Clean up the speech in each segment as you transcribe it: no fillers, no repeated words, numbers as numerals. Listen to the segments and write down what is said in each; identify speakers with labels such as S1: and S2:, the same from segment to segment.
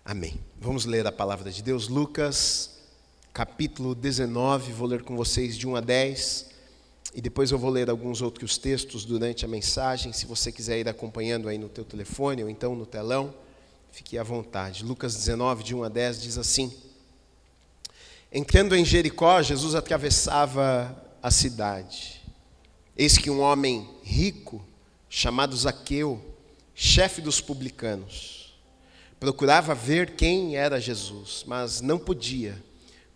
S1: Amém. Vamos ler a palavra de Deus, Lucas, capítulo 19, vou ler com vocês de 1 a 10, e depois eu vou ler alguns outros textos durante a mensagem. Se você quiser ir acompanhando aí no teu telefone ou então no telão, fique à vontade. Lucas 19, de 1 a 10, diz assim: Entrando em Jericó, Jesus atravessava a cidade. Eis que um homem rico, chamado Zaqueu, chefe dos publicanos, procurava ver quem era Jesus, mas não podia,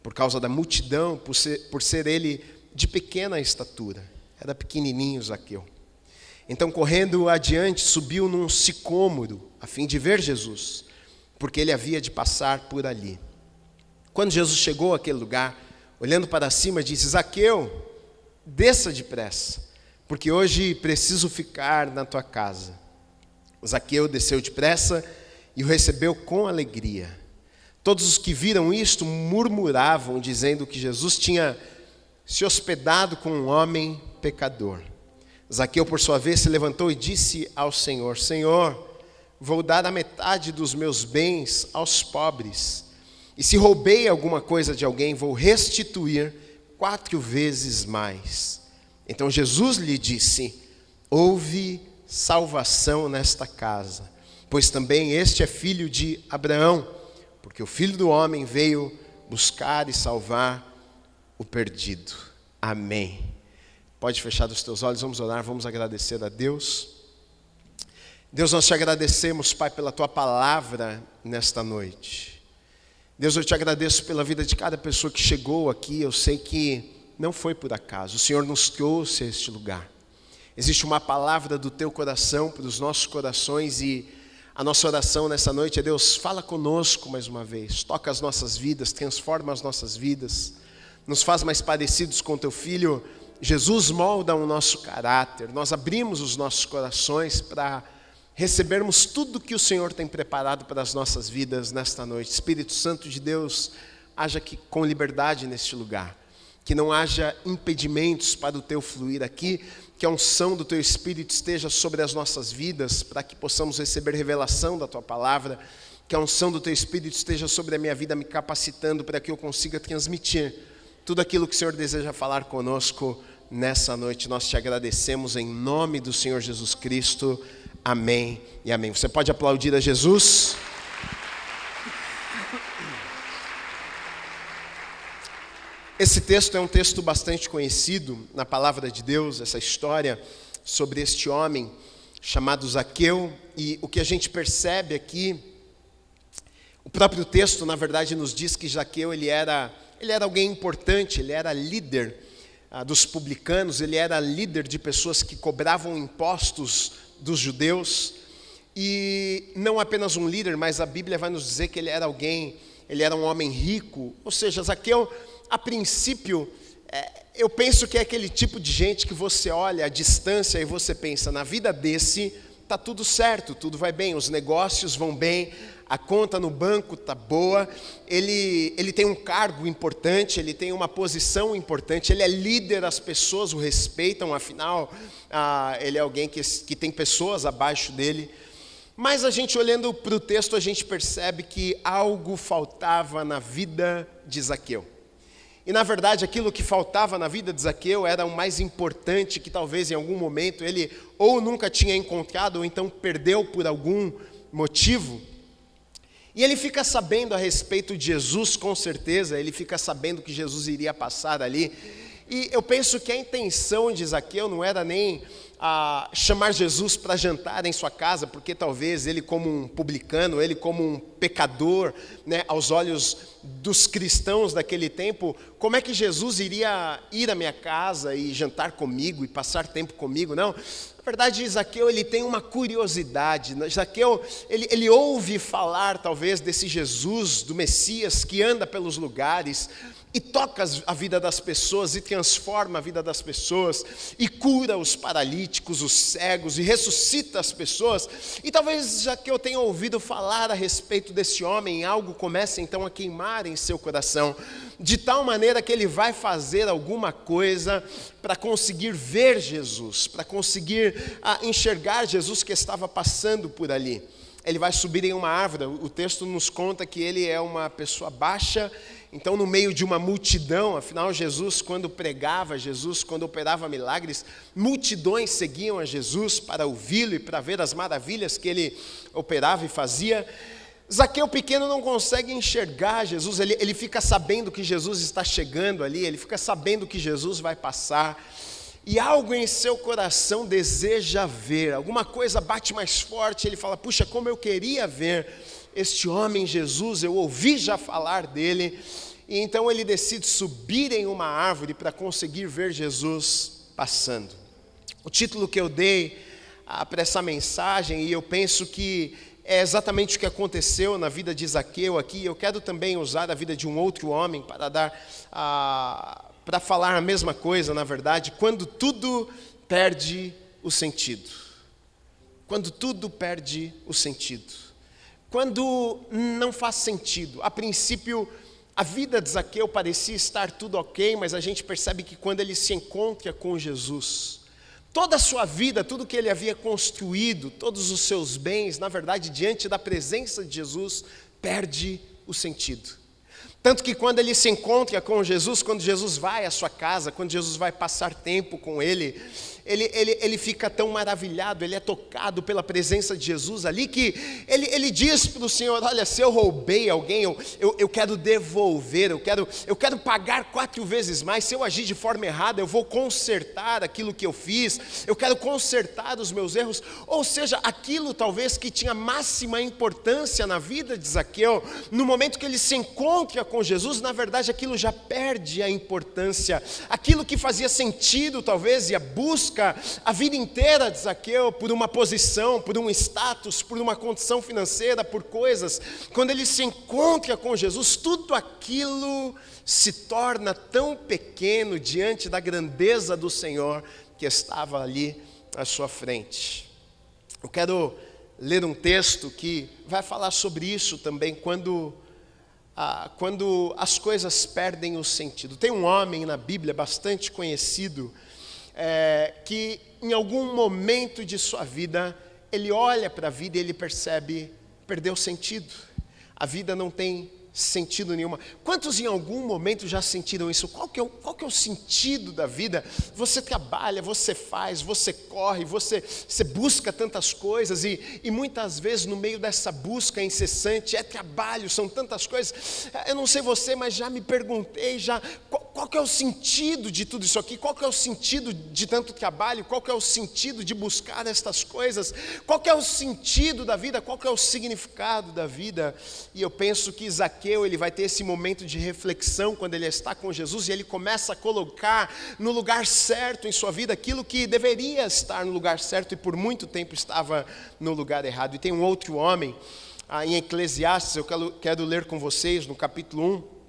S1: por causa da multidão, por ser ele de pequena estatura. Era pequenininho Zaqueu. Então, correndo adiante, subiu num sicômoro, a fim de ver Jesus, porque ele havia de passar por ali. Quando Jesus chegou àquele lugar, olhando para cima, disse: Zaqueu, desça depressa, porque hoje preciso ficar na tua casa. Zaqueu desceu depressa e o recebeu com alegria. Todos os que viram isto murmuravam, dizendo que Jesus tinha se hospedado com um homem pecador. Zaqueu, por sua vez, se levantou e disse ao Senhor: Senhor, vou dar a metade dos meus bens aos pobres, e se roubei alguma coisa de alguém, vou restituir 4 vezes mais. Então Jesus lhe disse: houve salvação nesta casa, pois também este é filho de Abraão, porque o Filho do Homem veio buscar e salvar o perdido. Amém. Pode fechar os teus olhos, vamos orar, vamos agradecer a Deus. Deus, nós te agradecemos, Pai, pela tua palavra nesta noite. Deus, eu te agradeço pela vida de cada pessoa que chegou aqui. Eu sei que não foi por acaso, o Senhor nos trouxe a este lugar. Existe uma palavra do teu coração para os nossos corações, e a nossa oração nessa noite é: Deus, fala conosco mais uma vez, toca as nossas vidas, transforma as nossas vidas, nos faz mais parecidos com teu Filho. Jesus, molda o nosso caráter. Nós abrimos os nossos corações para recebermos tudo que o Senhor tem preparado para as nossas vidas nesta noite. Espírito Santo de Deus, haja aqui com liberdade neste lugar, que não haja impedimentos para o teu fluir aqui, que a unção do teu Espírito esteja sobre as nossas vidas, para que possamos receber revelação da tua palavra, que a unção do teu Espírito esteja sobre a minha vida, me capacitando para que eu consiga transmitir tudo aquilo que o Senhor deseja falar conosco nessa noite. Nós te agradecemos em nome do Senhor Jesus Cristo. Amém e amém. Você pode aplaudir a Jesus? Esse texto é um texto bastante conhecido na palavra de Deus, essa história sobre este homem chamado Zaqueu. E o que a gente percebe aqui, o próprio texto, na verdade, nos diz que Zaqueu ele era alguém importante, ele era líder dos publicanos, ele era líder de pessoas que cobravam impostos dos judeus. E não apenas um líder, mas a Bíblia vai nos dizer que ele era um homem rico. Ou seja, Zaqueu, a princípio, eu penso que é aquele tipo de gente que você olha à distância e você pensa: na vida desse está tudo certo, tudo vai bem, os negócios vão bem, a conta no banco está boa, ele tem um cargo importante, ele tem uma posição importante, ele é líder, as pessoas o respeitam, afinal, ele é alguém que tem pessoas abaixo dele. Mas a gente, olhando para o texto, a gente percebe que algo faltava na vida de Zaqueu. E na verdade aquilo que faltava na vida de Zaqueu era o mais importante, que talvez em algum momento ele ou nunca tinha encontrado, ou então perdeu por algum motivo. E ele fica sabendo a respeito de Jesus, com certeza, ele fica sabendo que Jesus iria passar ali. E eu penso que a intenção de Zaqueu não era nem chamar Jesus para jantar em sua casa, porque talvez ele, como um publicano, ele como um pecador, né, aos olhos dos cristãos daquele tempo, como é que Jesus iria ir à minha casa e jantar comigo e passar tempo comigo? Não. Na verdade, Zaqueu ele tem uma curiosidade. Zaqueu ele ouve falar talvez desse Jesus, do Messias, que anda pelos lugares e toca a vida das pessoas e transforma a vida das pessoas e cura os paralíticos, os cegos e ressuscita as pessoas. E talvez Zaqueu tenha ouvido falar a respeito desse homem, algo começa então a queimar em seu coração, de tal maneira que ele vai fazer alguma coisa para conseguir ver Jesus, para conseguir enxergar Jesus que estava passando por ali. ele vai subir em uma árvore. O texto nos conta que ele é uma pessoa baixa, então no meio de uma multidão, afinal Jesus quando pregava, Jesus quando operava milagres, multidões seguiam a Jesus para ouvi-lo e para ver as maravilhas que ele operava e fazia. Zaqueu pequeno não consegue enxergar Jesus, ele fica sabendo que Jesus está chegando ali, ele fica sabendo que Jesus vai passar, e algo em seu coração deseja ver, alguma coisa bate mais forte, ele fala, puxa, como eu queria ver este homem Jesus, eu ouvi já falar dele, e então ele decide subir em uma árvore para conseguir ver Jesus passando. O título que eu dei para essa mensagem, e eu penso que é exatamente o que aconteceu na vida de Zaqueu aqui. Eu quero também usar a vida de um outro homem para falar a mesma coisa, na verdade, quando tudo perde o sentido. Quando tudo perde o sentido. Quando não faz sentido. A princípio, a vida de Zaqueu parecia estar tudo ok, mas a gente percebe que quando ele se encontra com Jesus, toda a sua vida, tudo que ele havia construído, todos os seus bens, na verdade, diante da presença de Jesus, perde o sentido. Tanto que quando ele se encontra com Jesus, quando Jesus vai à sua casa, quando Jesus vai passar tempo com ele fica tão maravilhado, ele é tocado pela presença de Jesus ali, que ele diz para o Senhor, olha, se eu roubei alguém, eu quero devolver, eu quero pagar 4 vezes mais, se eu agir de forma errada, eu vou consertar aquilo que eu fiz, eu quero consertar os meus erros, ou seja, aquilo talvez que tinha máxima importância na vida de Zaqueu, no momento que ele se encontra com Jesus, na verdade aquilo já perde a importância, aquilo que fazia sentido talvez, e a busca a vida inteira de Zaqueu por uma posição, por um status, por uma condição financeira, por coisas, quando ele se encontra com Jesus, tudo aquilo se torna tão pequeno diante da grandeza do Senhor que estava ali à sua frente. Eu quero ler um texto que vai falar sobre isso também, quando as coisas perdem o sentido. Tem um homem na Bíblia bastante conhecido, que em algum momento de sua vida, ele olha para a vida e ele percebe, perdeu sentido, a vida não tem sentido nenhuma. Quantos em algum momento já sentiram isso? Qual que é o sentido da vida? Você trabalha, você faz, você corre, você busca tantas coisas e muitas vezes no meio dessa busca incessante, é trabalho, são tantas coisas, eu não sei você, mas já me perguntei, qual que é o sentido de tudo isso aqui? Qual que é o sentido de tanto trabalho? Qual que é o sentido de buscar estas coisas? Qual que é o sentido da vida? Qual que é o significado da vida? E eu penso que Zaqueu, ele vai ter esse momento de reflexão quando ele está com Jesus e ele começa a colocar no lugar certo em sua vida aquilo que deveria estar no lugar certo e por muito tempo estava no lugar errado. E tem um outro homem, em Eclesiastes, eu quero ler com vocês no capítulo 1,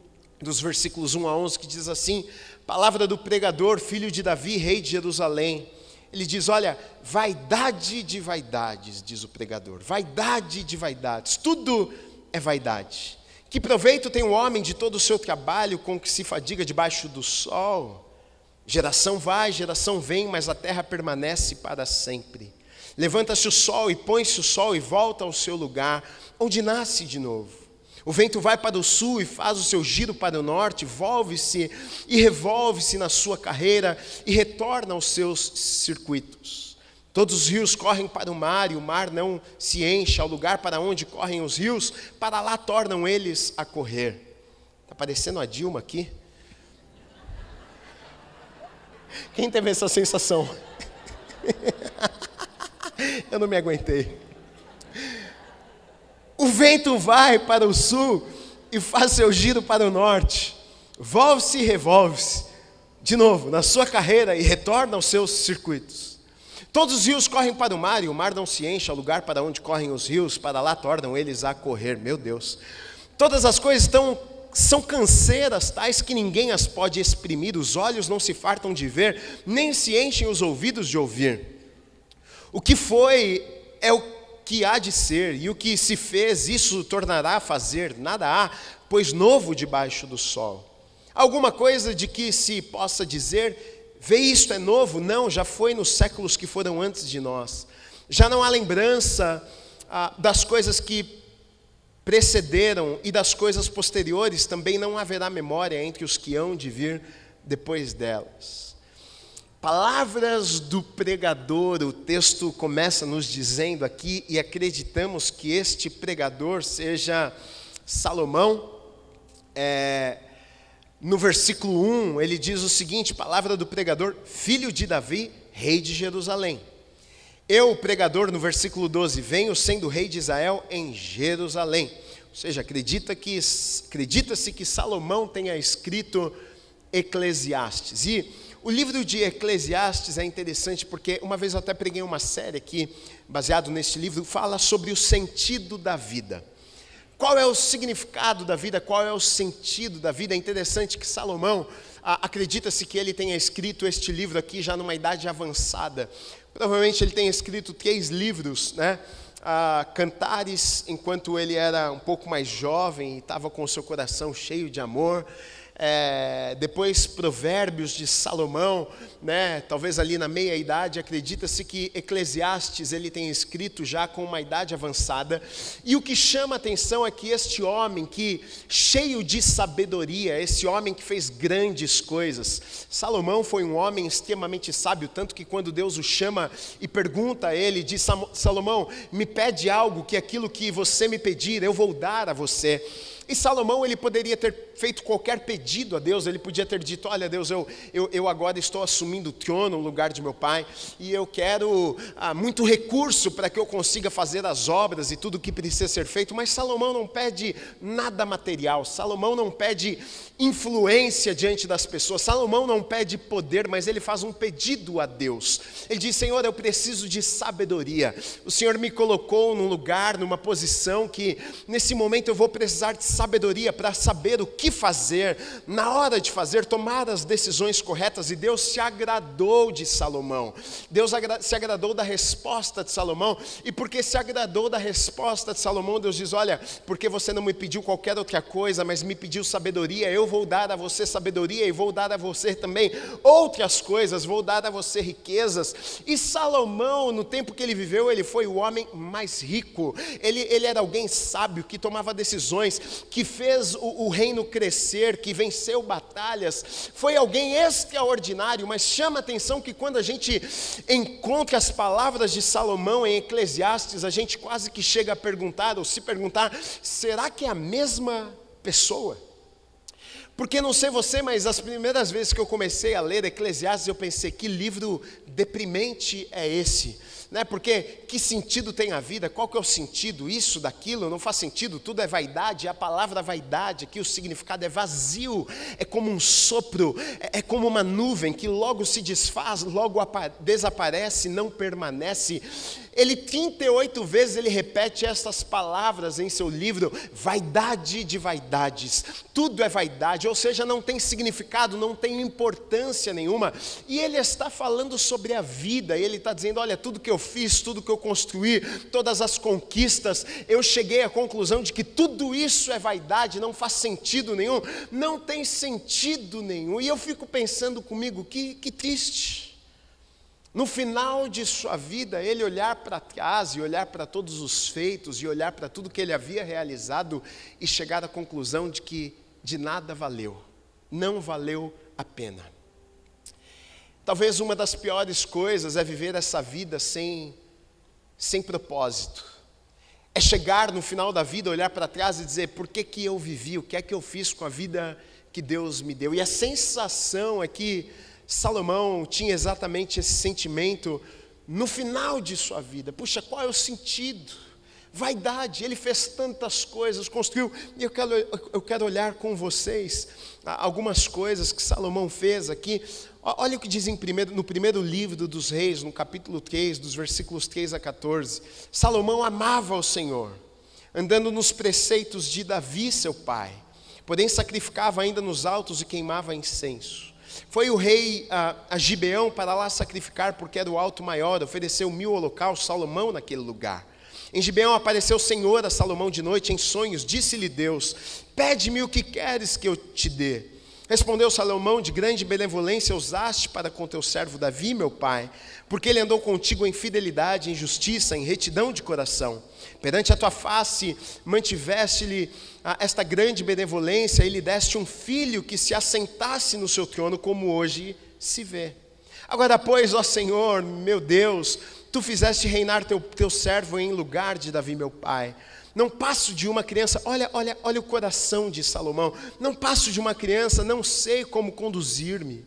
S1: dos versículos 1 a 11, que diz assim, palavra do pregador, filho de Davi, rei de Jerusalém. Ele diz, olha, vaidade de vaidades, diz o pregador, vaidade de vaidades, tudo é vaidade. Que proveito tem um homem de todo o seu trabalho com que se fadiga debaixo do sol? Geração vai, geração vem, mas a terra permanece para sempre. Levanta-se o sol e põe-se o sol e volta ao seu lugar, onde nasce de novo. O vento vai para o sul e faz o seu giro para o norte, volve-se e revolve-se na sua carreira e retorna aos seus circuitos. Todos os rios correm para o mar e o mar não se enche. Ao lugar para onde correm os rios, para lá tornam eles a correr. Está parecendo a Dilma aqui? Quem teve essa sensação? Eu não me aguentei. O vento vai para o sul e faz seu giro para o norte. Volve-se e revolve-se. De novo, na sua carreira e retorna aos seus circuitos. Todos os rios correm para o mar e o mar não se enche. Ao lugar para onde correm os rios, para lá tornam eles a correr. Meu Deus. Todas as coisas são canseiras, tais que ninguém as pode exprimir. Os olhos não se fartam de ver, nem se enchem os ouvidos de ouvir. O que foi é o que há de ser, e o que se fez, isso tornará a fazer, nada há, pois novo debaixo do sol. Alguma coisa de que se possa dizer, vê isto é novo? Não, já foi nos séculos que foram antes de nós. Já não há lembrança das coisas que precederam e das coisas posteriores também não haverá memória entre os que hão de vir depois delas. Palavras do pregador, o texto começa nos dizendo aqui, e acreditamos que este pregador seja Salomão. No versículo 1, ele diz o seguinte, palavra do pregador, filho de Davi, rei de Jerusalém. Eu, pregador, no versículo 12, venho sendo rei de Israel em Jerusalém. Ou seja, acredita-se que Salomão tenha escrito Eclesiastes. E o livro de Eclesiastes é interessante porque uma vez eu até preguei uma série aqui, baseado neste livro, fala sobre o sentido da vida. Qual é o significado da vida? Qual é o sentido da vida? É interessante que Salomão, acredita-se que ele tenha escrito este livro aqui já numa idade avançada. Provavelmente ele tenha escrito 3 livros, né? Cantares, enquanto ele era um pouco mais jovem e estava com o seu coração cheio de amor. Depois Provérbios de Salomão, né? Talvez ali na meia idade. Acredita-se que Eclesiastes ele tem escrito já com uma idade avançada, e o que chama a atenção é que este homem que cheio de sabedoria, esse homem que fez grandes coisas, Salomão foi um homem extremamente sábio, tanto que quando Deus o chama e pergunta a ele, diz: Salomão, me pede algo, que aquilo que você me pedir eu vou dar a você. E Salomão, ele poderia ter feito qualquer pedido a Deus, ele podia ter dito: olha Deus, eu agora estou assumindo o trono no lugar de meu pai, e eu quero muito recurso para que eu consiga fazer as obras e tudo o que precisa ser feito. Mas Salomão não pede nada material, Salomão não pede influência diante das pessoas, Salomão não pede poder, mas ele faz um pedido a Deus. Ele diz: Senhor, eu preciso de sabedoria, o Senhor me colocou num lugar, numa posição que nesse momento eu vou precisar de sabedoria para saber o que fazer, na hora de fazer, tomar as decisões corretas. E Deus se agradou de Salomão, Deus se agradou da resposta de Salomão, e porque se agradou da resposta de Salomão, Deus diz: olha, porque você não me pediu qualquer outra coisa, mas me pediu sabedoria, eu vou dar a você sabedoria, e vou dar a você também outras coisas, vou dar a você riquezas. E Salomão, no tempo que ele viveu, ele foi o homem mais rico, ele era alguém sábio, que tomava decisões, que fez o reino crescer, que venceu batalhas, foi alguém extraordinário. Mas chama a atenção que quando a gente encontra as palavras de Salomão em Eclesiastes, a gente quase que chega a perguntar, ou se perguntar: será que é a mesma pessoa? Porque não sei você, mas as primeiras vezes que eu comecei a ler Eclesiastes, eu pensei: que livro deprimente é esse? Né? Porque que sentido tem a vida? Qual que é o sentido? Isso, daquilo, não faz sentido, tudo é vaidade. A palavra vaidade aqui, o significado é vazio, é como um sopro, é como uma nuvem que logo se desfaz, logo desaparece, não permanece. Ele 38 vezes ele repete estas palavras em seu livro: vaidade de vaidades, tudo é vaidade, ou seja, não tem significado, não tem importância nenhuma. E ele está falando sobre a vida, e ele está dizendo: olha, tudo que eu fiz, tudo que eu construí, todas as conquistas, eu cheguei à conclusão de que tudo isso é vaidade, não faz sentido nenhum, não tem sentido nenhum. E eu fico pensando comigo, que triste. No final de sua vida, ele olhar para trás e olhar para todos os feitos e olhar para tudo que ele havia realizado e chegar à conclusão de que de nada valeu, não valeu a pena. Talvez uma das piores coisas é viver essa vida sem propósito. É chegar no final da vida, olhar para trás e dizer: por que eu vivi, o que é que eu fiz com a vida que Deus me deu? E a sensação é que Salomão tinha exatamente esse sentimento no final de sua vida. Puxa, qual é o sentido? Vaidade, ele fez tantas coisas, construiu. E eu quero olhar com vocês algumas coisas que Salomão fez aqui. Olha o que diz no primeiro livro dos Reis, no capítulo 3, dos versículos 3 a 14. Salomão amava o Senhor, andando nos preceitos de Davi, seu pai, porém sacrificava ainda nos altos e queimava incenso. Foi o rei a Gibeão para lá sacrificar, porque era o alto maior, ofereceu 1000 holocaustos, Salomão naquele lugar. Em Gibeão apareceu o Senhor a Salomão de noite em sonhos, disse-lhe Deus: pede-me o que queres que eu te dê. Respondeu Salomão: de grande benevolência usaste para com teu servo Davi, meu pai, porque ele andou contigo em fidelidade, em justiça, em retidão de coração. Perante a tua face mantiveste-lhe esta grande benevolência, e lhe deste um filho que se assentasse no seu trono, como hoje se vê. Agora, pois, ó Senhor, meu Deus, tu fizeste reinar teu servo em lugar de Davi, meu pai. Não passo de uma criança, olha o coração de Salomão. Não passo de uma criança, não sei como conduzir-me.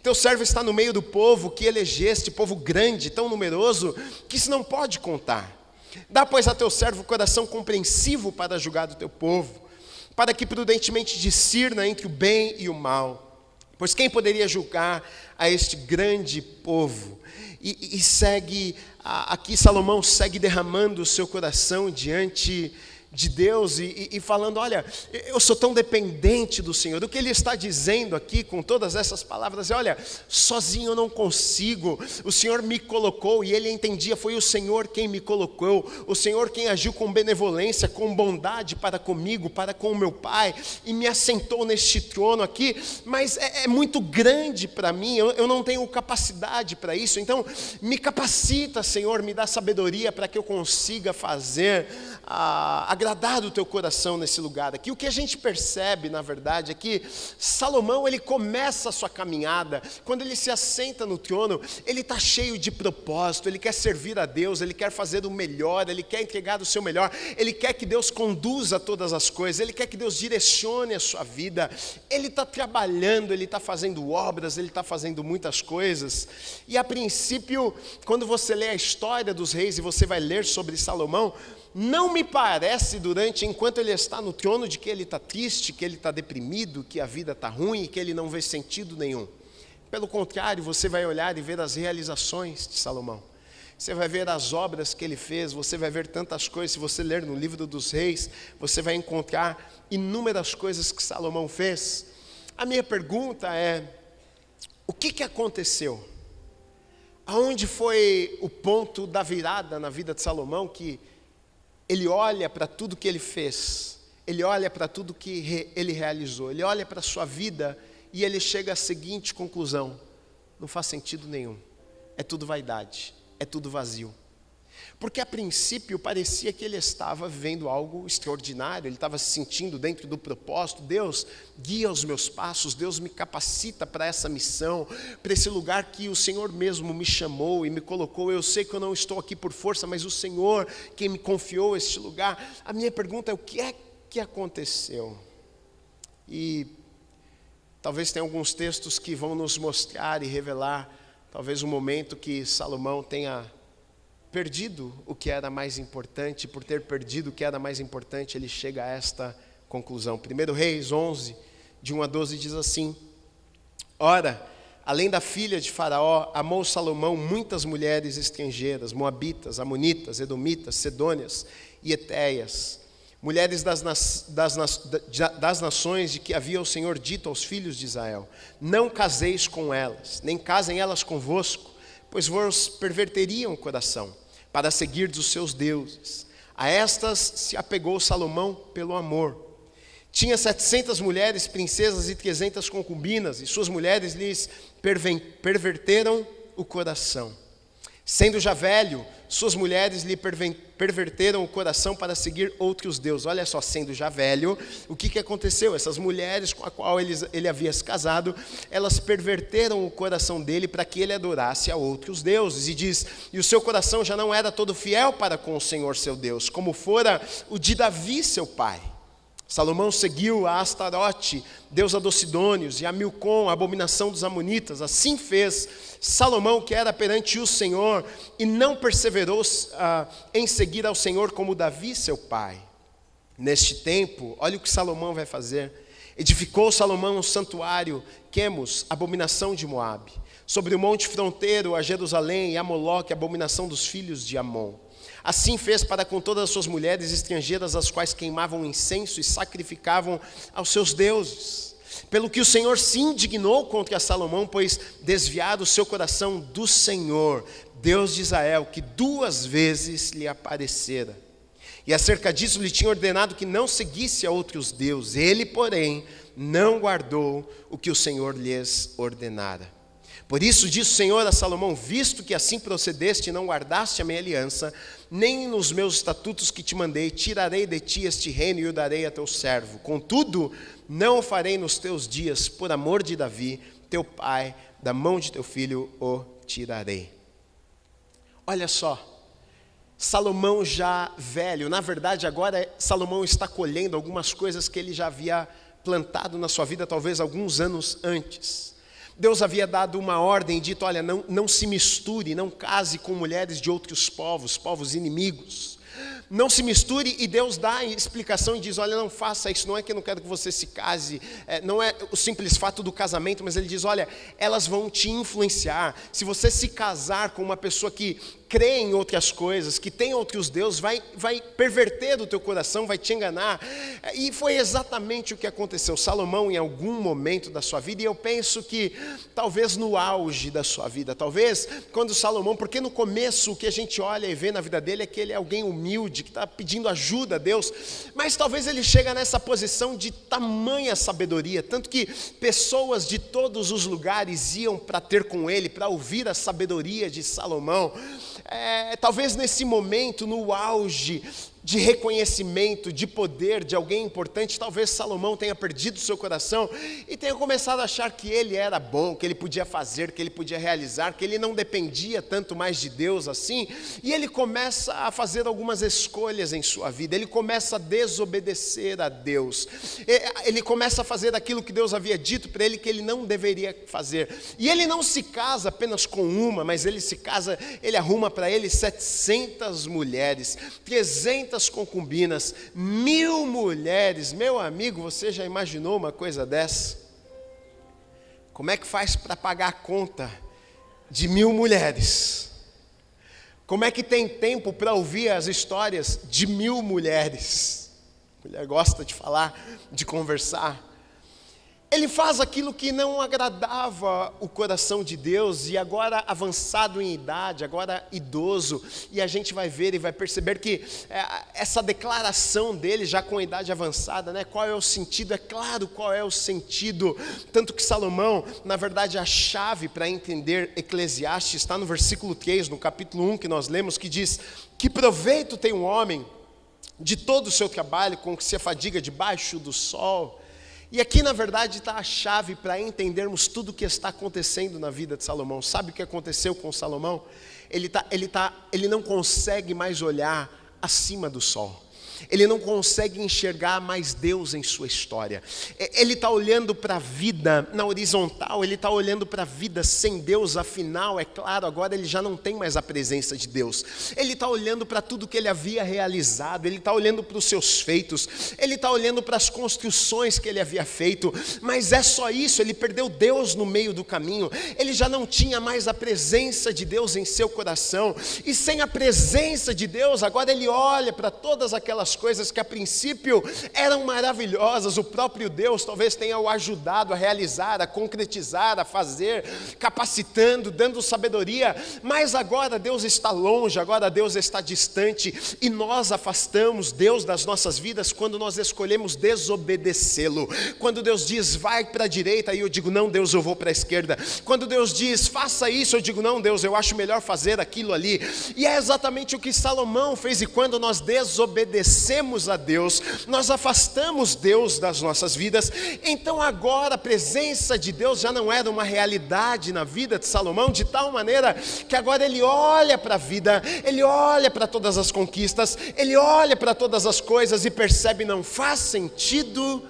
S1: Teu servo está no meio do povo que elegeste, povo grande, tão numeroso, que se não pode contar. Dá, pois, a teu servo coração compreensivo para julgar do teu povo, para que prudentemente discirna entre o bem e o mal. Pois quem poderia julgar a este grande povo? E segue, aqui Salomão segue derramando o seu coração diante de Deus e falando: olha, eu sou tão dependente do Senhor. O que ele está dizendo aqui com todas essas palavras é: olha, sozinho eu não consigo, o Senhor me colocou, e ele entendia, foi o Senhor quem me colocou, o Senhor quem agiu com benevolência, com bondade para comigo, para com o meu pai, e me assentou neste trono aqui, mas é muito grande para mim, eu não tenho capacidade para isso, então me capacita, Senhor, me dá sabedoria para que eu consiga fazer, agradar o teu coração nesse lugar aqui. O que a gente percebe, na verdade, é que Salomão, ele começa a sua caminhada, quando ele se assenta no trono, ele está cheio de propósito, ele quer servir a Deus, ele quer fazer o melhor, ele quer entregar o seu melhor, ele quer que Deus conduza todas as coisas, ele quer que Deus direcione a sua vida, ele está trabalhando, ele está fazendo obras, ele está fazendo muitas coisas, e a princípio, quando você lê a história dos reis, e você vai ler sobre Salomão, não me parece, enquanto ele está no trono, de que ele está triste, que ele está deprimido, que a vida está ruim e que ele não vê sentido nenhum. Pelo contrário, você vai olhar e ver as realizações de Salomão. Você vai ver as obras que ele fez, você vai ver tantas coisas. Se você ler no livro dos reis, você vai encontrar inúmeras coisas que Salomão fez. A minha pergunta é: o que aconteceu? Aonde foi o ponto da virada na vida de Salomão, que ele olha para tudo que ele fez, ele olha para tudo que ele realizou, ele olha para a sua vida e ele chega à seguinte conclusão: não faz sentido nenhum, é tudo vaidade, é tudo vazio. Porque a princípio parecia que ele estava vivendo algo extraordinário, ele estava se sentindo dentro do propósito. Deus guia os meus passos, Deus me capacita para essa missão, para esse lugar que o Senhor mesmo me chamou e me colocou. Eu sei que eu não estou aqui por força, mas o Senhor quem me confiou este lugar. A minha pergunta é: o que é que aconteceu? E talvez tenha alguns textos que vão nos mostrar e revelar talvez um momento que Salomão tenha perdido o que era mais importante. Por ter perdido o que era mais importante, ele chega a esta conclusão. 1 Reis 11, de 1 a 12 diz assim: ora, além da filha de Faraó, amou Salomão muitas mulheres estrangeiras, moabitas, amonitas, edomitas, sedônias e etéias, mulheres das nações de que havia o Senhor dito aos filhos de Israel: não caseis com elas, nem casem elas convosco, pois vos perverteriam o coração, para seguir os seus deuses. A estas se apegou Salomão pelo amor. Tinha 700 mulheres, princesas e 300 concubinas, e suas mulheres lhes perverteram o coração. Sendo já velho, suas mulheres lhe perverteram o coração para seguir outros deuses. Olha só, sendo já velho, o que aconteceu? Essas mulheres com a qual ele havia se casado, elas perverteram o coração dele para que ele adorasse a outros deuses. E diz: e o seu coração já não era todo fiel para com o Senhor seu Deus, como fora o de Davi seu pai. Salomão seguiu a Astarote, deusa dos Sidônios, e a Milcom, a abominação dos Amonitas. Assim fez Salomão, que era perante o Senhor, e não perseverou em seguir ao Senhor como Davi seu pai. Neste tempo, olha o que Salomão vai fazer: edificou Salomão um santuário, Quemos, abominação de Moabe, sobre o monte fronteiro a Jerusalém, e a Moloque, abominação dos filhos de Amon. Assim fez para com todas as suas mulheres estrangeiras, as quais queimavam incenso e sacrificavam aos seus deuses. Pelo que o Senhor se indignou contra Salomão, pois desviado o seu coração do Senhor, Deus de Israel, que 2 vezes lhe aparecera. E acerca disso lhe tinha ordenado que não seguisse a outros deuses. Ele, porém, não guardou o que o Senhor lhes ordenara. Por isso disse o Senhor a Salomão: visto que assim procedeste e não guardaste a minha aliança, nem nos meus estatutos que te mandei, tirarei de ti este reino e o darei a teu servo. Contudo, não o farei nos teus dias, por amor de Davi, teu pai, da mão de teu filho o tirarei. Olha só, Salomão já velho, na verdade agora Salomão está colhendo algumas coisas que ele já havia plantado na sua vida, talvez alguns anos antes. Deus havia dado uma ordem, dito: olha, não se misture, não case com mulheres de outros povos, povos inimigos. Não se misture, e Deus dá a explicação e diz: olha, não faça isso, não é que eu não quero que você se case, não é o simples fato do casamento, mas ele diz: olha, elas vão te influenciar. Se você se casar com uma pessoa que crê em outras coisas, que tem outros deuses, vai perverter o teu coração, vai te enganar. E foi exatamente o que aconteceu. Salomão, em algum momento da sua vida, e eu penso que talvez no auge da sua vida, talvez quando Salomão, porque no começo o que a gente olha e vê na vida dele é que ele é alguém humilde, que está pedindo ajuda a Deus, mas talvez ele chega nessa posição de tamanha sabedoria, tanto que pessoas de todos os lugares iam para ter com ele, para ouvir a sabedoria de Salomão. Talvez nesse momento, no auge de reconhecimento, de poder, de alguém importante, talvez Salomão tenha perdido seu coração e tenha começado a achar que ele era bom, que ele podia fazer, que ele podia realizar, que ele não dependia tanto mais de Deus assim, e ele começa a fazer algumas escolhas em sua vida, ele começa a desobedecer a Deus, ele começa a fazer aquilo que Deus havia dito para ele que ele não deveria fazer, e ele não se casa apenas com uma, mas ele se casa, ele arruma para ele 700 mulheres, 300 concubinas, 1000 mulheres. Meu amigo, você já imaginou uma coisa dessa? Como é que faz para pagar a conta de 1000 mulheres? Como é que tem tempo para ouvir as histórias de 1000 mulheres? A mulher gosta de falar, de conversar. Ele faz aquilo que não agradava o coração de Deus, e agora avançado em idade, agora idoso, e a gente vai ver e vai perceber que essa declaração dele, já com a idade avançada, né, qual é o sentido? É claro qual é o sentido, tanto que Salomão, na verdade a chave para entender Eclesiastes está no versículo 3, no capítulo 1 que nós lemos, que diz: que proveito tem um homem de todo o seu trabalho com que se afadiga debaixo do sol? E aqui na verdade está a chave para entendermos tudo o que está acontecendo na vida de Salomão. Sabe o que aconteceu com Salomão? Ele não consegue mais olhar acima do sol. Ele não consegue enxergar mais Deus em sua história. Ele está olhando para a vida na horizontal, ele está olhando para a vida sem Deus, afinal, é claro, agora ele já não tem mais a presença de Deus. Ele está olhando para tudo que ele havia realizado, ele está olhando para os seus feitos, ele está olhando para as construções que ele havia feito, mas é só isso, ele perdeu Deus no meio do caminho, ele já não tinha mais a presença de Deus em seu coração, e sem a presença de Deus, agora ele olha para todas aquelas coisas que a princípio eram maravilhosas, o próprio Deus talvez tenha o ajudado a realizar, a concretizar, a fazer, capacitando, dando sabedoria, mas agora Deus está longe, agora Deus está distante, e nós afastamos Deus das nossas vidas quando nós escolhemos desobedecê-lo. Quando Deus diz vai para a direita, e eu digo não Deus, eu vou para a esquerda. Quando Deus diz faça isso, eu digo não Deus, eu acho melhor fazer aquilo ali. E é exatamente o que Salomão fez, e quando nós desobedecemos a Deus, nós afastamos Deus das nossas vidas. Então agora a presença de Deus já não era uma realidade na vida de Salomão, de tal maneira que agora ele olha para a vida, ele olha para todas as conquistas, ele olha para todas as coisas e percebe: não faz sentido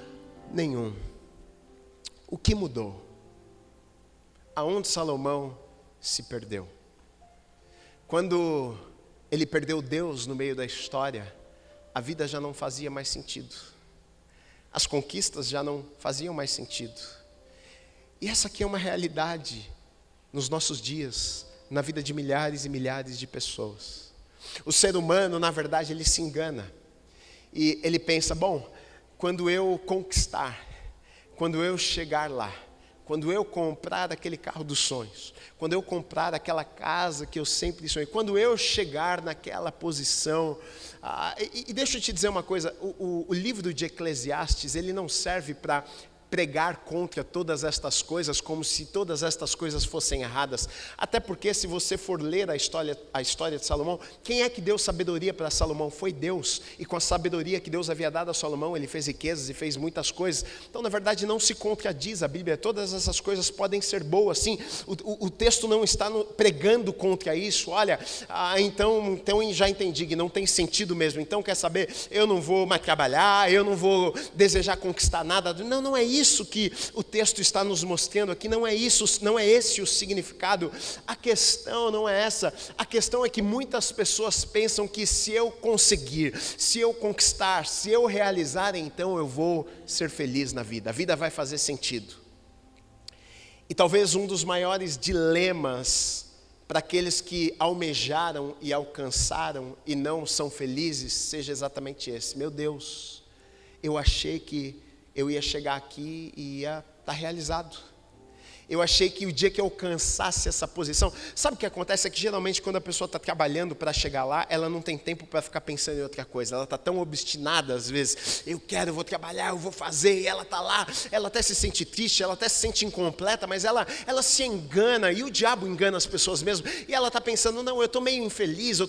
S1: nenhum. O que mudou? Aonde Salomão se perdeu? Quando ele perdeu Deus no meio da história, a vida já não fazia mais sentido. As conquistas já não faziam mais sentido. E essa aqui é uma realidade nos nossos dias, na vida de milhares e milhares de pessoas. O ser humano, na verdade, ele se engana. E ele pensa: bom, quando eu conquistar, quando eu chegar lá, quando eu comprar aquele carro dos sonhos, quando eu comprar aquela casa que eu sempre sonhei, quando eu chegar naquela posição. E deixa eu te dizer uma coisa, o livro de Eclesiastes, ele não serve para pregar contra todas estas coisas, como se todas estas coisas fossem erradas. Até porque, se você for ler a história de Salomão, quem é que deu sabedoria para Salomão? Foi Deus. E com a sabedoria que Deus havia dado a Salomão, ele fez riquezas e fez muitas coisas. Então, na verdade, não se contradiz a Bíblia. Todas essas coisas podem ser boas, sim. O texto não está pregando contra isso. Olha, então já entendi que não tem sentido mesmo. Então, quer saber? Eu não vou mais trabalhar, eu não vou desejar conquistar nada. Não é isso que o texto está nos mostrando aqui, não é isso, não é esse o significado. A questão não é essa, a questão é que muitas pessoas pensam que se eu conseguir, se eu conquistar, se eu realizar, então eu vou ser feliz na vida, a vida vai fazer sentido. E talvez um dos maiores dilemas para aqueles que almejaram e alcançaram e não são felizes, seja exatamente esse: meu Deus, eu achei que eu ia chegar aqui e ia estar realizado. Eu achei que o dia que eu alcançasse essa posição... Sabe o que acontece? É que geralmente quando a pessoa está trabalhando para chegar lá, ela não tem tempo para ficar pensando em outra coisa. Ela está tão obstinada às vezes. Eu vou trabalhar, eu vou fazer. E ela está lá, ela até se sente triste, ela até se sente incompleta, mas ela se engana. E o diabo engana as pessoas mesmo. E ela está pensando, não, eu estou meio infeliz,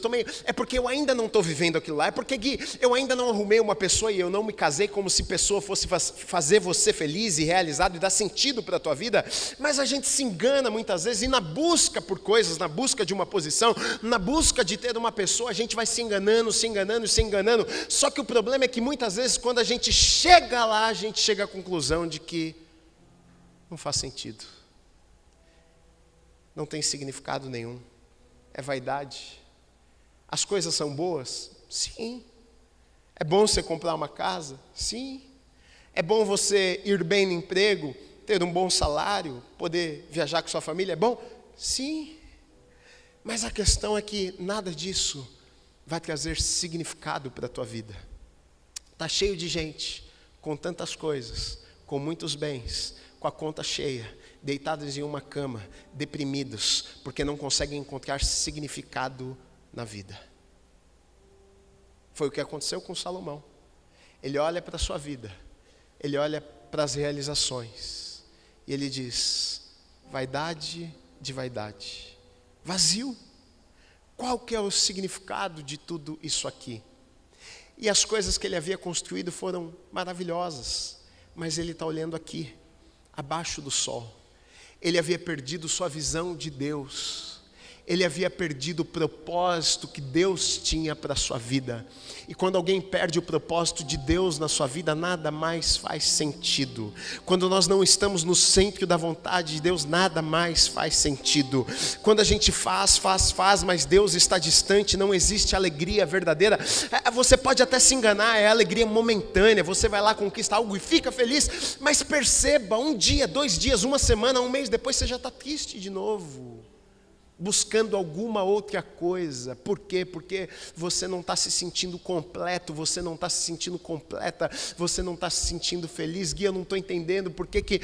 S1: é porque eu ainda não estou vivendo aquilo lá. É porque, Gui, eu ainda não arrumei uma pessoa e eu não me casei como se pessoa fosse fazer você feliz e realizado e dar sentido para a tua vida. Mas a gente se engana muitas vezes, e na busca por coisas, na busca de uma posição, na busca de ter uma pessoa, a gente vai se enganando. Só que o problema é que muitas vezes quando a gente chega lá, a gente chega à conclusão de que não faz sentido, não tem significado nenhum, é vaidade. As coisas são boas? Sim. É bom você comprar uma casa? Sim. É bom você ir bem no emprego, ter um bom salário, poder viajar com sua família, é bom? Sim. Mas a questão é que nada disso vai trazer significado para a tua vida. Está cheio de gente com tantas coisas, com muitos bens, com a conta cheia, deitados em uma cama, deprimidos, porque não conseguem encontrar significado na vida. Foi o que aconteceu com Salomão. Ele olha para a sua vida, ele olha para as realizações, e ele diz: vaidade de vaidade, vazio. Qual que é o significado de tudo isso aqui? E as coisas que ele havia construído foram maravilhosas, mas ele está olhando aqui, abaixo do sol. Ele havia perdido sua visão de Deus. Ele havia perdido o propósito que Deus tinha para a sua vida. E quando alguém perde o propósito de Deus na sua vida, nada mais faz sentido. Quando nós não estamos no centro da vontade de Deus, nada mais faz sentido. Quando a gente faz, mas Deus está distante, não existe alegria verdadeira. Você pode até se enganar, é alegria momentânea. Você vai lá, conquista algo e fica feliz, mas perceba, um dia, 2 dias, uma semana, um mês depois, você já está triste de novo, buscando alguma outra coisa. Por quê? Porque você não está se sentindo completo, você não está se sentindo completa, você não está se sentindo feliz. Gui, eu não estou entendendo por que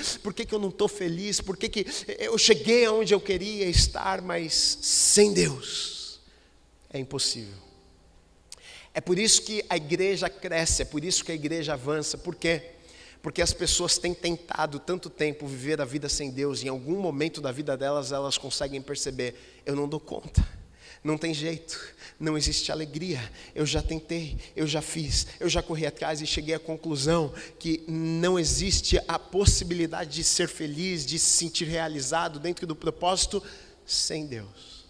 S1: eu não estou feliz, por que eu cheguei aonde eu queria estar, mas sem Deus é impossível. É por isso que a igreja cresce, é por isso que a igreja avança. Por quê? Porque as pessoas têm tentado tanto tempo viver a vida sem Deus, e em algum momento da vida delas, elas conseguem perceber: eu não dou conta, não tem jeito, não existe alegria. Eu já tentei, eu já fiz, eu já corri atrás e cheguei à conclusão que não existe a possibilidade de ser feliz, de se sentir realizado dentro do propósito sem Deus.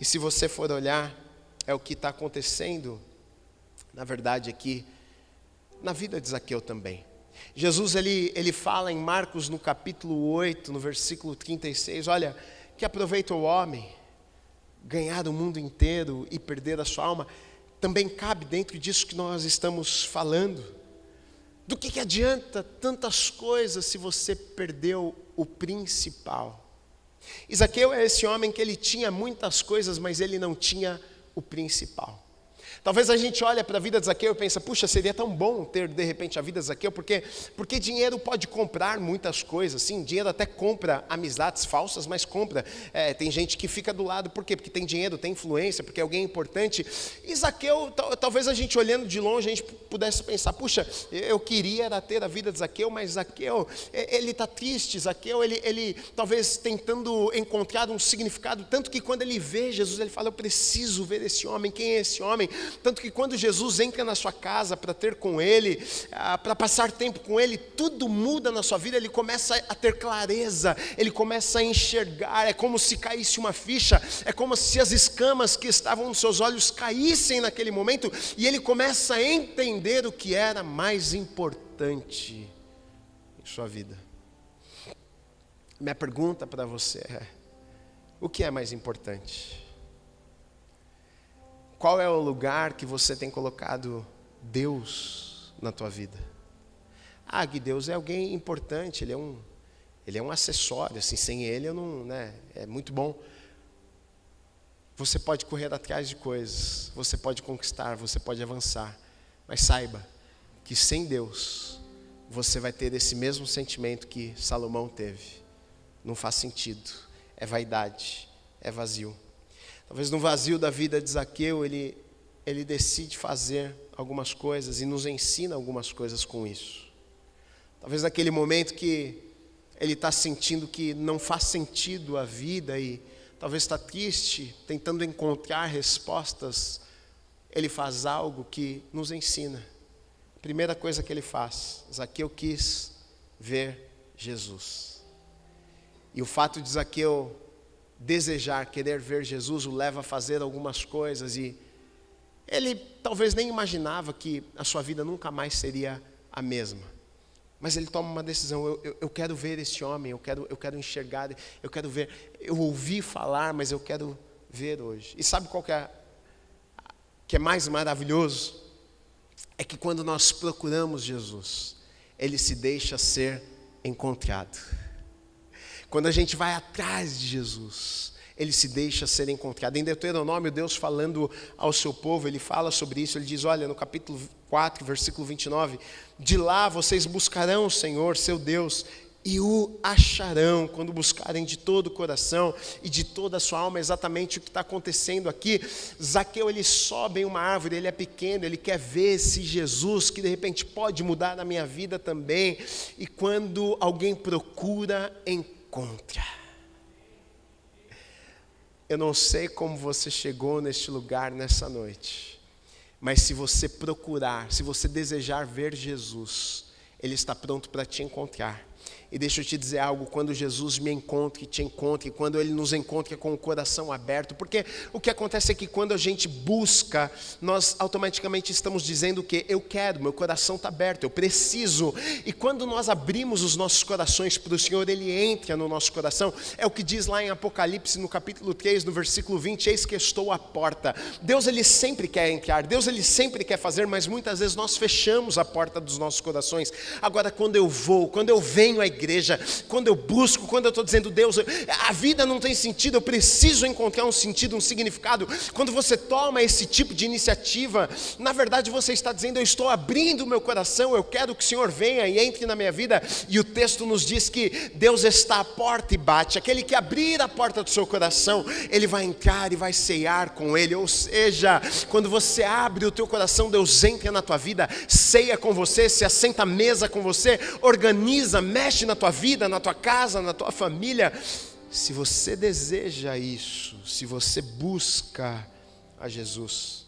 S1: E se você for olhar, é o que está acontecendo, na verdade, aqui na vida de Zaqueu também. Jesus ele fala em Marcos no capítulo 8, no versículo 36, olha, que aproveita o homem ganhar o mundo inteiro e perder a sua alma. Também cabe dentro disso que nós estamos falando. Do que adianta tantas coisas se você perdeu o principal? Zaqueu é esse homem que ele tinha muitas coisas, mas ele não tinha o principal. Talvez a gente olhe para a vida de Zaqueu e pense, puxa, seria tão bom ter de repente a vida de Zaqueu, porque dinheiro pode comprar muitas coisas, sim, dinheiro até compra amizades falsas, mas compra. Tem gente que fica do lado, por quê? Porque tem dinheiro, tem influência, porque alguém é importante. E Zaqueu, talvez a gente olhando de longe, a gente pudesse pensar, puxa, eu queria era ter a vida de Zaqueu, mas Zaqueu, ele está triste, Zaqueu, ele talvez tentando encontrar um significado, tanto que quando ele vê Jesus, ele fala, eu preciso ver esse homem, quem é esse homem? Tanto que quando Jesus entra na sua casa para ter com ele, para passar tempo com ele, tudo muda na sua vida, ele começa a ter clareza, ele começa a enxergar, é como se caísse uma ficha, é como se as escamas que estavam nos seus olhos caíssem naquele momento, e ele começa a entender o que era mais importante em sua vida. Minha pergunta para você é, o que é mais importante? Qual é o lugar que você tem colocado Deus na tua vida? Que Deus é alguém importante, Ele é um acessório, assim, sem Ele eu não, é muito bom. Você pode correr atrás de coisas, você pode conquistar, você pode avançar, mas saiba que sem Deus, você vai ter esse mesmo sentimento que Salomão teve. Não faz sentido, é vaidade, é vazio. Talvez no vazio da vida de Zaqueu, ele decide fazer algumas coisas e nos ensina algumas coisas com isso. Talvez naquele momento que ele está sentindo que não faz sentido a vida e talvez está triste, tentando encontrar respostas, ele faz algo que nos ensina. A primeira coisa que ele faz, Zaqueu quis ver Jesus. E o fato de Zaqueu desejar, querer ver Jesus, o leva a fazer algumas coisas e ele talvez nem imaginava que a sua vida nunca mais seria a mesma. Mas ele toma uma decisão, eu quero ver esse homem, eu quero enxergar, eu quero ver, eu ouvi falar, mas eu quero ver hoje. E sabe qual que é mais maravilhoso? É que quando nós procuramos Jesus, Ele se deixa ser encontrado. Quando a gente vai atrás de Jesus, Ele se deixa ser encontrado. Em Deuteronômio, Deus falando ao seu povo, Ele fala sobre isso, Ele diz, olha, no capítulo 4, versículo 29, de lá vocês buscarão o Senhor, seu Deus, e o acharão, quando buscarem de todo o coração e de toda a sua alma. Exatamente o que está acontecendo aqui. Zaqueu, ele sobe em uma árvore, ele é pequeno, ele quer ver esse Jesus que de repente pode mudar a minha vida também, e quando alguém procura, encontra. Eu não sei como você chegou neste lugar nessa noite, mas se você procurar, se você desejar ver Jesus, Ele está pronto para te encontrar. E deixa eu te dizer algo, quando Jesus me encontre, te encontre, quando Ele nos encontra com o coração aberto, porque o que acontece é que quando a gente busca, nós automaticamente estamos dizendo que eu quero, meu coração está aberto, eu preciso. E quando nós abrimos os nossos corações para o Senhor, Ele entra no nosso coração. É o que diz lá em Apocalipse, no capítulo 3, no versículo 20, eis que estou à porta. Deus, Ele sempre quer entrar, Deus, Ele sempre quer fazer, mas muitas vezes nós fechamos a porta dos nossos corações. Agora, quando eu venho à igreja, quando eu busco, quando eu estou dizendo, Deus, a vida não tem sentido, eu preciso encontrar um sentido, um significado. Quando você toma esse tipo de iniciativa, na verdade você está dizendo, eu estou abrindo o meu coração, eu quero que o Senhor venha e entre na minha vida. E o texto nos diz que Deus está à porta e bate. Aquele que abrir a porta do seu coração, Ele vai entrar e vai ceiar com Ele. Ou seja, quando você abre o teu coração, Deus entra na tua vida, ceia com você, se assenta à mesa com você, organiza, mexe na tua vida, na tua casa, na tua família. Se você deseja isso, se você busca a Jesus,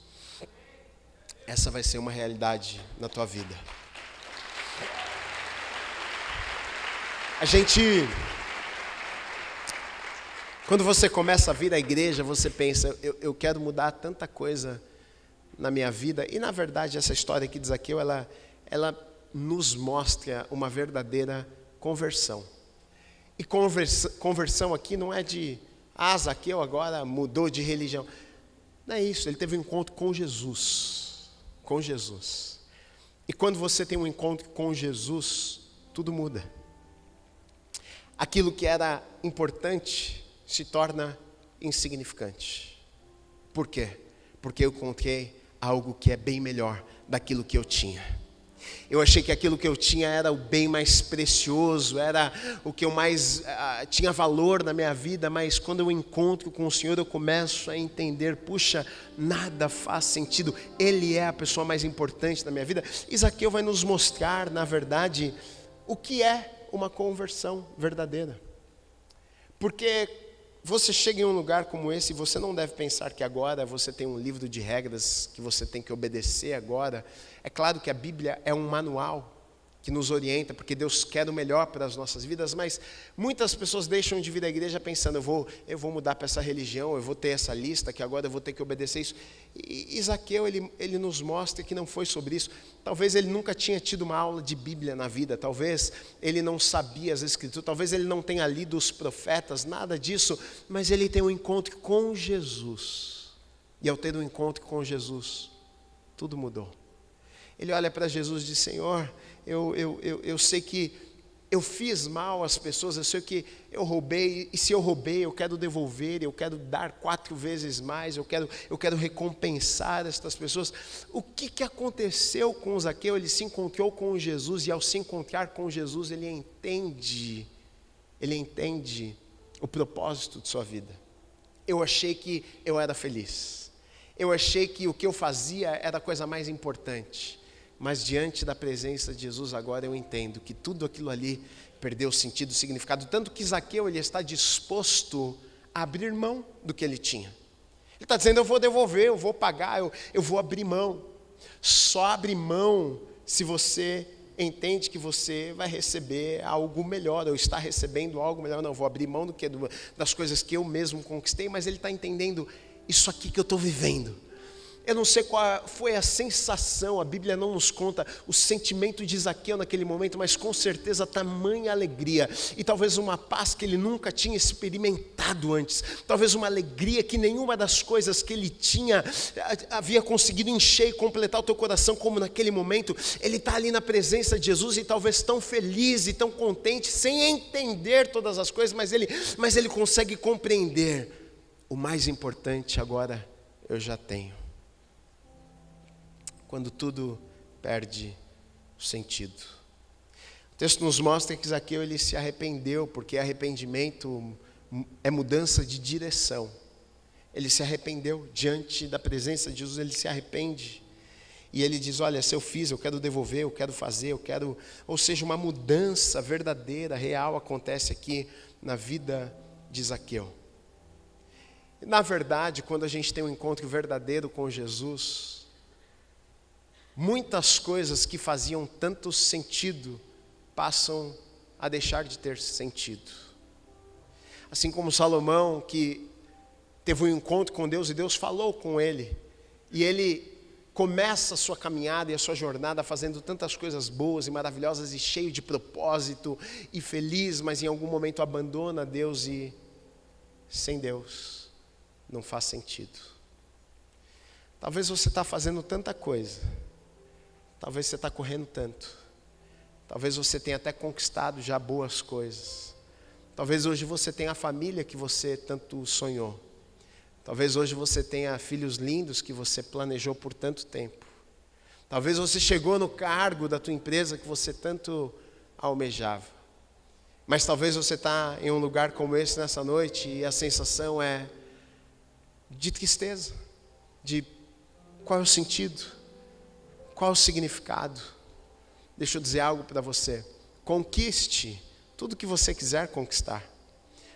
S1: essa vai ser uma realidade na tua vida. Quando você começa a vir à igreja, você pensa, eu quero mudar tanta coisa na minha vida. E na verdade essa história aqui de Zaqueu, ela nos mostra uma verdadeira conversão. E conversão aqui não é de, Zaqueu agora mudou de religião. Não é isso, ele teve um encontro com Jesus. Com Jesus. E quando você tem um encontro com Jesus, tudo muda. Aquilo que era importante se torna insignificante. Por quê? Porque eu encontrei algo que é bem melhor daquilo que eu tinha. Eu achei que aquilo que eu tinha era o bem mais precioso, era o que eu mais tinha valor na minha vida, mas quando eu encontro com o Senhor, eu começo a entender, puxa, nada faz sentido, Ele é a pessoa mais importante da minha vida. E Zaqueu vai nos mostrar, na verdade, o que é uma conversão verdadeira. Porque você chega em um lugar como esse e você não deve pensar que agora você tem um livro de regras que você tem que obedecer agora. É claro que a Bíblia é um manual que nos orienta, porque Deus quer o melhor para as nossas vidas, mas muitas pessoas deixam de vir à igreja pensando, eu vou mudar para essa religião, eu vou ter essa lista, que agora eu vou ter que obedecer isso. E Zaqueu, ele nos mostra que não foi sobre isso. Talvez ele nunca tinha tido uma aula de Bíblia na vida, talvez ele não sabia as Escrituras, talvez ele não tenha lido os profetas, nada disso, mas ele tem um encontro com Jesus. E ao ter um encontro com Jesus, tudo mudou. Ele olha para Jesus e diz, Senhor, eu sei que eu fiz mal às pessoas, eu sei que eu roubei, e se eu roubei, eu quero devolver, eu quero dar 4 vezes mais, eu quero recompensar estas pessoas. O que aconteceu com Zaqueu? Ele se encontrou com Jesus, e ao se encontrar com Jesus, ele entende o propósito de sua vida. Eu achei que eu era feliz, eu achei que o que eu fazia era a coisa mais importante. Mas diante da presença de Jesus agora eu entendo que tudo aquilo ali perdeu sentido, significado. Tanto que Zaqueu, ele está disposto a abrir mão do que ele tinha. Ele está dizendo, eu vou devolver, eu vou pagar, eu vou abrir mão. Só abre mão se você entende que você vai receber algo melhor, ou está recebendo algo melhor. Não, vou abrir mão das coisas que eu mesmo conquistei, mas ele está entendendo, isso aqui que eu estou vivendo. Eu não sei qual foi a sensação, a Bíblia não nos conta o sentimento de Zaqueu naquele momento, mas com certeza tamanha alegria, e talvez uma paz que ele nunca tinha experimentado antes, talvez uma alegria que nenhuma das coisas que ele tinha havia conseguido encher e completar o teu coração, como naquele momento. Ele está ali na presença de Jesus e talvez tão feliz e tão contente, sem entender todas as coisas, mas ele consegue compreender, o mais importante agora eu já tenho. Quando tudo perde o sentido. O texto nos mostra que Zaqueu, ele se arrependeu, porque arrependimento é mudança de direção. Ele se arrependeu diante da presença de Jesus, ele se arrepende. E ele diz, olha, se eu fiz, eu quero devolver, eu quero fazer, ou seja, uma mudança verdadeira, real, acontece aqui na vida de Zaqueu. Na verdade, quando a gente tem um encontro verdadeiro com Jesus, muitas coisas que faziam tanto sentido passam a deixar de ter sentido. Assim como Salomão, que teve um encontro com Deus e Deus falou com ele, e ele começa a sua caminhada e a sua jornada fazendo tantas coisas boas e maravilhosas e cheio de propósito e feliz, mas em algum momento abandona Deus e sem Deus não faz sentido. Talvez você está fazendo tanta coisa, talvez você está correndo tanto, talvez você tenha até conquistado já boas coisas, talvez hoje você tenha a família que você tanto sonhou, talvez hoje você tenha filhos lindos que você planejou por tanto tempo, talvez você chegou no cargo da tua empresa que você tanto almejava, mas talvez você está em um lugar como esse nessa noite e a sensação é de tristeza, de qual é o sentido? Qual o significado? Deixa eu dizer algo para você. Conquiste tudo que você quiser conquistar.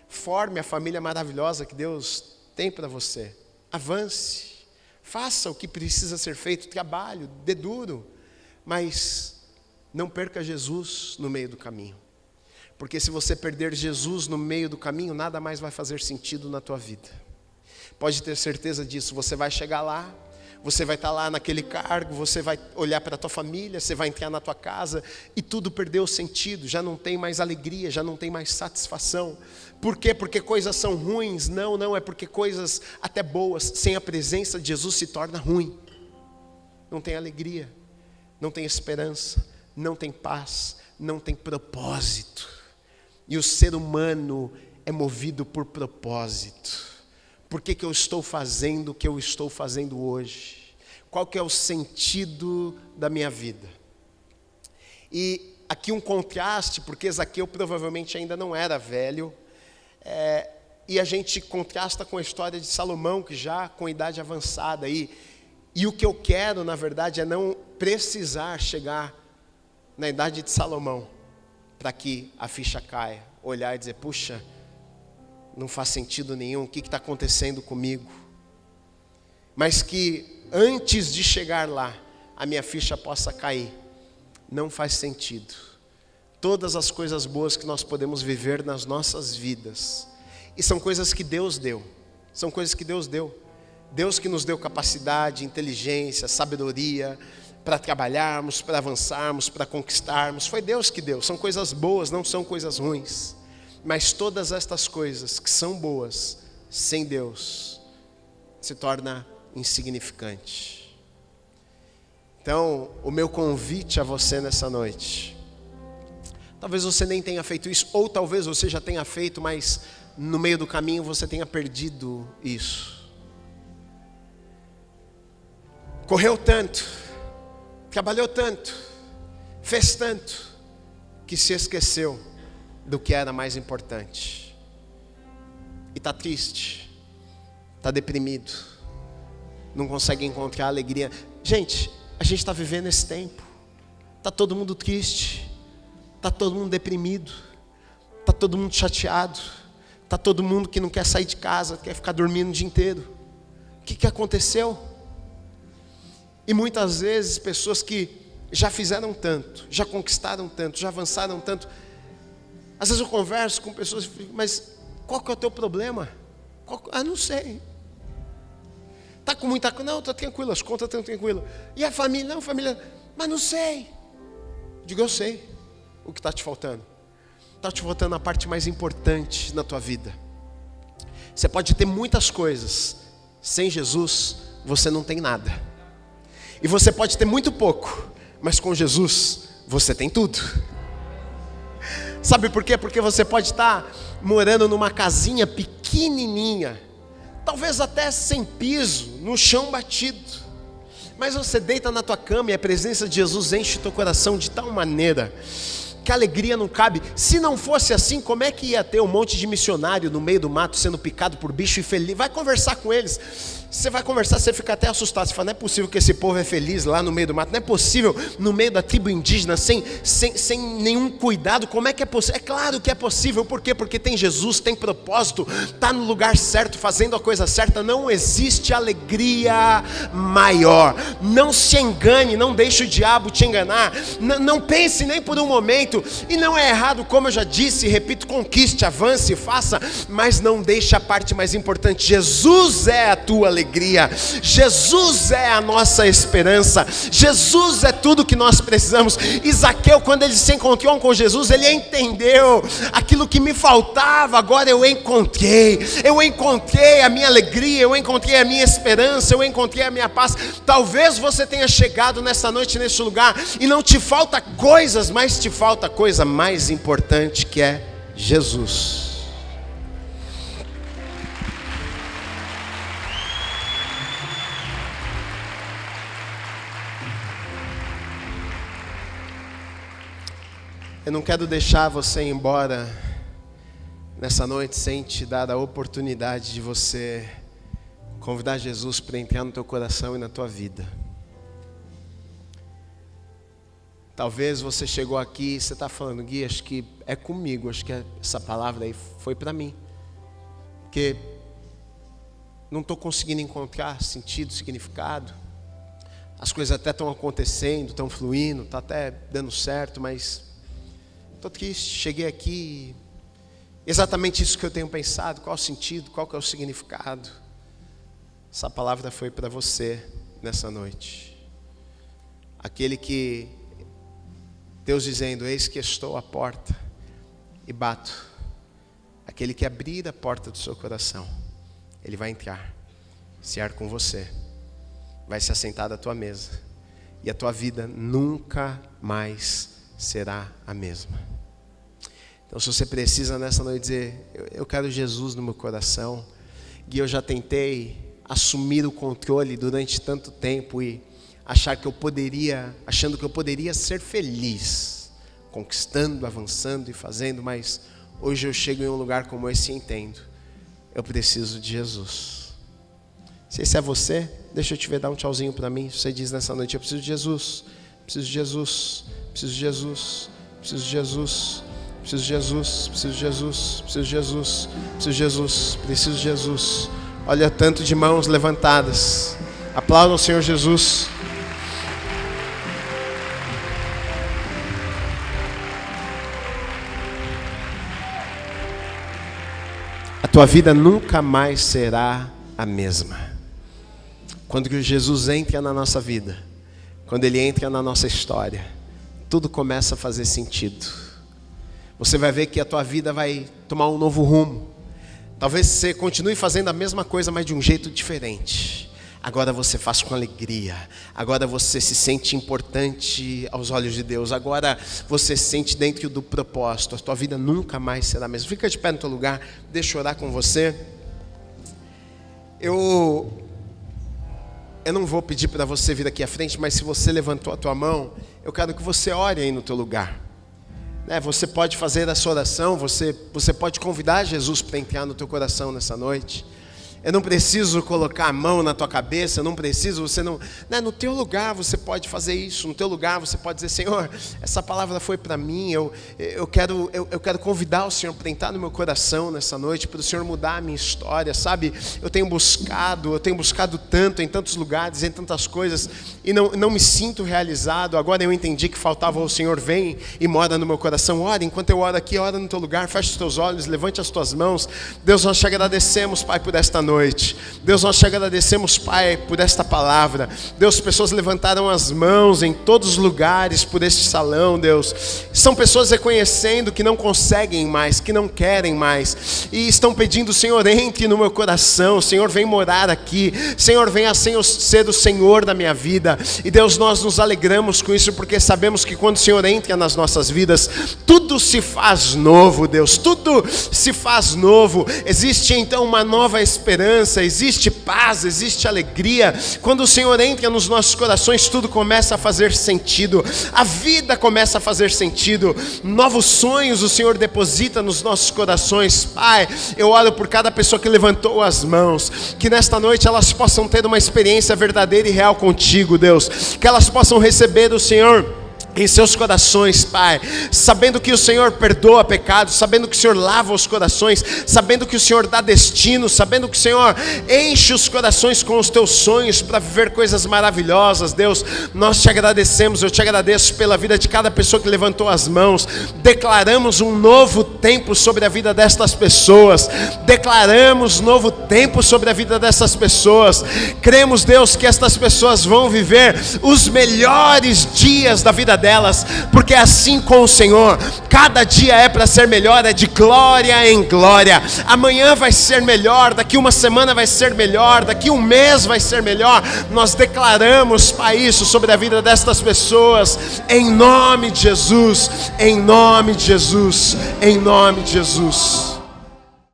S1: Forme a família maravilhosa que Deus tem para você. Avance. Faça o que precisa ser feito. Trabalhe, dê duro. Mas não perca Jesus no meio do caminho. Porque se você perder Jesus no meio do caminho, nada mais vai fazer sentido na tua vida. Pode ter certeza disso. Você vai chegar lá. Você vai estar lá naquele cargo, você vai olhar para a tua família, você vai entrar na tua casa e tudo perdeu sentido, já não tem mais alegria, já não tem mais satisfação. Por quê? Porque coisas são ruins? Não, é porque coisas até boas, sem a presença de Jesus se torna ruim. Não tem alegria, não tem esperança, não tem paz, não tem propósito. E o ser humano é movido por propósito. Por que eu estou fazendo o que eu estou fazendo hoje? Qual que é o sentido da minha vida? E aqui um contraste, porque Zaqueu provavelmente ainda não era velho, e a gente contrasta com a história de Salomão, que já com idade avançada. E o que eu quero, na verdade, é não precisar chegar na idade de Salomão, para que a ficha caia, olhar e dizer, puxa, não faz sentido nenhum, o que está acontecendo comigo? Mas que antes de chegar lá, a minha ficha possa cair. Não faz sentido. Todas as coisas boas que nós podemos viver nas nossas vidas, e são coisas que Deus deu, são coisas que Deus deu. Deus que nos deu capacidade, inteligência, sabedoria, para trabalharmos, para avançarmos, para conquistarmos. Foi Deus que deu, são coisas boas, não são coisas ruins. Mas todas estas coisas que são boas, sem Deus, se torna insignificante. Então, o meu convite a você nessa noite, talvez você nem tenha feito isso, ou talvez você já tenha feito, mas no meio do caminho você tenha perdido isso. Correu tanto, trabalhou tanto, fez tanto, que se esqueceu do que era mais importante. E está triste, está deprimido, não consegue encontrar alegria. Gente, a gente está vivendo esse tempo, está todo mundo triste, está todo mundo deprimido, está todo mundo chateado, está todo mundo que não quer sair de casa, quer ficar dormindo o dia inteiro. O que aconteceu? E muitas vezes pessoas que já fizeram tanto, já conquistaram tanto, já avançaram tanto. Às vezes eu converso com pessoas e fico, mas qual que é o teu problema? Não sei. Está com muita coisa? Não, estou tranquilo, as contas estão tranquilas. E a família? Não, família, mas não sei. Digo, eu sei o que está te faltando. Está te faltando a parte mais importante na tua vida. Você pode ter muitas coisas, sem Jesus você não tem nada. E você pode ter muito pouco, mas com Jesus você tem tudo. Sabe por quê? Porque você pode estar morando numa casinha pequenininha, talvez até sem piso, no chão batido, mas você deita na tua cama e a presença de Jesus enche o teu coração de tal maneira que a alegria não cabe. Se não fosse assim, como é que ia ter um monte de missionário no meio do mato sendo picado por bicho e feliz? Vai conversar com eles. Você vai conversar, você fica até assustado. Você fala, não é possível que esse povo é feliz lá no meio do mato. Não é possível no meio da tribo indígena, sem nenhum cuidado. Como é que é possível? É claro que é possível. Por quê? Porque tem Jesus, tem propósito, está no lugar certo, fazendo a coisa certa. Não existe alegria maior. Não se engane, não deixe o diabo te enganar. Não pense nem por um momento. E não é errado, como eu já disse, repito, conquiste, avance, faça, mas não deixe a parte mais importante. Jesus é a tua alegria. Jesus é a nossa esperança. Jesus é tudo que nós precisamos. E Zaqueu, quando ele se encontrou com Jesus, ele entendeu aquilo que me faltava. Agora eu encontrei a minha alegria, eu encontrei a minha esperança, eu encontrei a minha paz. Talvez você tenha chegado nessa noite, nesse lugar, e não te falta coisas, mas te falta a coisa mais importante, que é Jesus. Eu não quero deixar você ir embora nessa noite sem te dar a oportunidade de você convidar Jesus para entrar no teu coração e na tua vida. Talvez você chegou aqui e você está falando, Gui, acho que é comigo, acho que essa palavra aí foi para mim. Porque não estou conseguindo encontrar sentido, significado. As coisas até estão acontecendo, estão fluindo, está até dando certo, mas estou triste. Cheguei aqui, exatamente isso que eu tenho pensado, qual o sentido, qual que é o significado. Essa palavra foi para você nessa noite. Aquele que Deus dizendo, eis que estou à porta e bato. Aquele que abrir a porta do seu coração, ele vai entrar, cear com você, vai se assentar à tua mesa, e a tua vida nunca mais será a mesma. Então, se você precisa nessa noite dizer, eu quero Jesus no meu coração, e eu já tentei assumir o controle durante tanto tempo e achando que eu poderia ser feliz, conquistando, avançando e fazendo, mas hoje eu chego em um lugar como esse e entendo, eu preciso de Jesus. Se esse é você, deixa eu te ver, dá um tchauzinho para mim. Você diz nessa noite: eu preciso de Jesus, preciso de Jesus, preciso de Jesus, preciso de Jesus, preciso de Jesus, preciso de Jesus, preciso de Jesus, preciso de Jesus, preciso de Jesus. Olha tanto de mãos levantadas. Aplaudam o Senhor Jesus. A tua vida nunca mais será a mesma. Quando que Jesus entra na nossa vida, quando Ele entra na nossa história, tudo começa a fazer sentido. Você vai ver que a tua vida vai tomar um novo rumo. Talvez você continue fazendo a mesma coisa, mas de um jeito diferente. Agora você faz com alegria. Agora você se sente importante aos olhos de Deus. Agora você se sente dentro do propósito. A tua vida nunca mais será a mesma. Fica de pé no teu lugar. Deixa eu orar com você. Eu não vou pedir para você vir aqui à frente, mas se você levantou a tua mão, eu quero que você ore aí no teu lugar. Você pode fazer essa oração, você pode convidar Jesus para entrar no teu coração nessa noite. Eu não preciso colocar a mão na tua cabeça, eu não preciso, no teu lugar você pode fazer isso, no teu lugar você pode dizer: Senhor, essa palavra foi para mim, eu quero convidar o Senhor para entrar no meu coração nessa noite, para o Senhor mudar a minha história, sabe? Eu tenho buscado tanto, em tantos lugares, em tantas coisas, e não me sinto realizado. Agora eu entendi que faltava o Senhor, vem e mora no meu coração. Ora, enquanto eu oro aqui, ora no teu lugar, fecha os teus olhos, levante as tuas mãos. Deus, nós te agradecemos, Pai, por esta noite. Deus, nós te agradecemos, Pai, por esta palavra. Deus, pessoas levantaram as mãos em todos os lugares por este salão, Deus. São pessoas reconhecendo que não conseguem mais, que não querem mais, e estão pedindo: Senhor, entre no meu coração, Senhor, vem morar aqui, Senhor, venha ser o Senhor da minha vida. E Deus, nós nos alegramos com isso, porque sabemos que quando o Senhor entra nas nossas vidas, tudo se faz novo, Deus, tudo se faz novo. Existe então uma nova esperança, existe paz, existe alegria. Quando o Senhor entra nos nossos corações, tudo começa a fazer sentido, a vida começa a fazer sentido, novos sonhos o Senhor deposita nos nossos corações. Pai, eu oro por cada pessoa que levantou as mãos, que nesta noite elas possam ter uma experiência verdadeira e real contigo, Deus, que elas possam receber o Senhor em seus corações, Pai, sabendo que o Senhor perdoa pecados, sabendo que o Senhor lava os corações, sabendo que o Senhor dá destino, sabendo que o Senhor enche os corações com os teus sonhos para viver coisas maravilhosas. Deus, nós te agradecemos, eu te agradeço pela vida de cada pessoa que levantou as mãos. Declaramos um novo tempo sobre a vida destas pessoas, declaramos novo tempo sobre a vida dessas pessoas. Cremos, Deus, que estas pessoas vão viver os melhores dias da vida delas, porque é assim com o Senhor. Cada dia é para ser melhor, é de glória em glória. Amanhã vai ser melhor, daqui uma semana vai ser melhor, daqui um mês vai ser melhor. Nós declaramos, Pai, isso sobre a vida destas pessoas, em nome de Jesus, em nome de Jesus, em nome de Jesus.